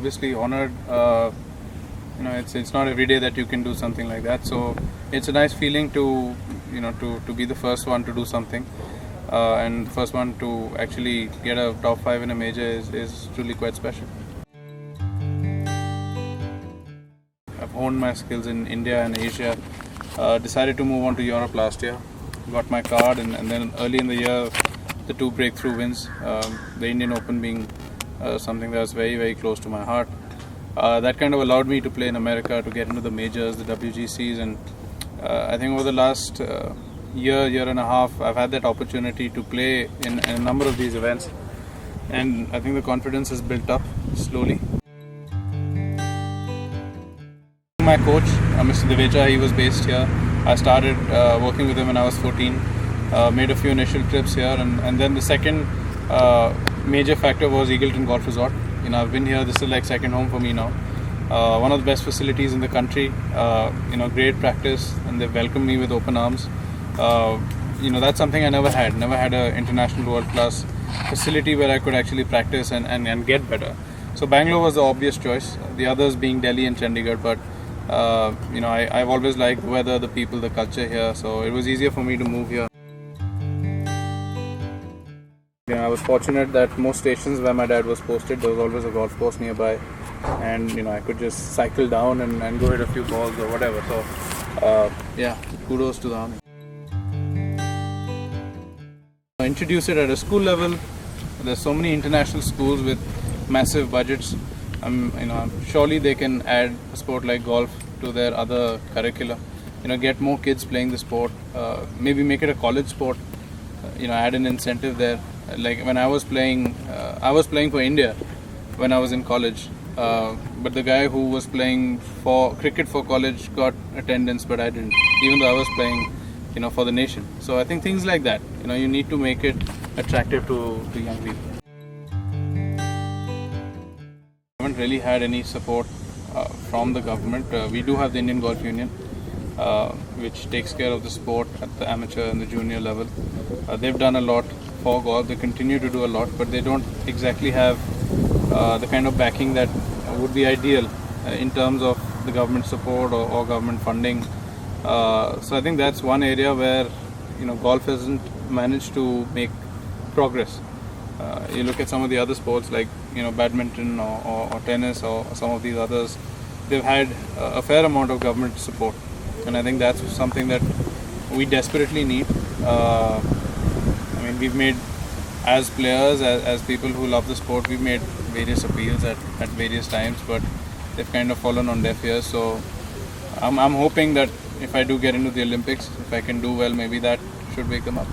Obviously honored. It's not every day that you can do something like that. So it's a nice feeling to be the first one to do something, and the first one to actually get a top 5 in a major is truly quite special. I've honed my skills in India and Asia. Decided to move on to Europe last year. Got my card, and then early in the year, the 2 breakthrough wins. The Indian Open being something that was very, very close to my heart. That kind of allowed me to play in America, to get into the majors, the WGCs, and I think over the last year and a half, I've had that opportunity to play in a number of these events, and I think the confidence has built up slowly. My coach, Mr. Devecha, he was based here. I started working with him when I was 14. Made a few initial trips here, and then the second major factor was Eagleton Golf Resort. I've been here. This is like second home for me now. One of the best facilities in the country. Great practice, and they welcomed me with open arms. That's something I never had. Never had an international world-class facility where I could actually practice and get better. So Bangalore was the obvious choice. The others being Delhi and Chandigarh, but I've always liked the weather, the people, the culture here. So it was easier for me to move here. I was fortunate that most stations where my dad was posted, there was always a golf course nearby, and I could just cycle down and go hit a few balls or whatever. So kudos to the army. Introduce it at a school level. There's so many international schools with massive budgets. Surely they can add a sport like golf to their other curricula. Get more kids playing the sport. Maybe make it a college sport. Add an incentive there. Like when I was playing for India when I was in college. But the guy who was playing for cricket for college got attendance, but I didn't. Even though I was playing, for the nation. So I think things like that. You need to make it attractive to young people. I haven't really had any support from the government. We do have the Indian Golf Union, which takes care of the sport at the amateur and the junior level. They've done a lot for golf. They continue to do a lot, but they don't exactly have the kind of backing that would be ideal in terms of the government support or government funding. So I think that's one area where golf hasn't managed to make progress. You look at some of the other sports like badminton or tennis or some of these others, they've had a fair amount of government support, and I think that's something that we desperately need. We've made, as players, as people who love the sport, we've made various appeals at various times, but they've kind of fallen on deaf ears. So I'm hoping that if I do get into the Olympics, if I can do well, maybe that should wake them up.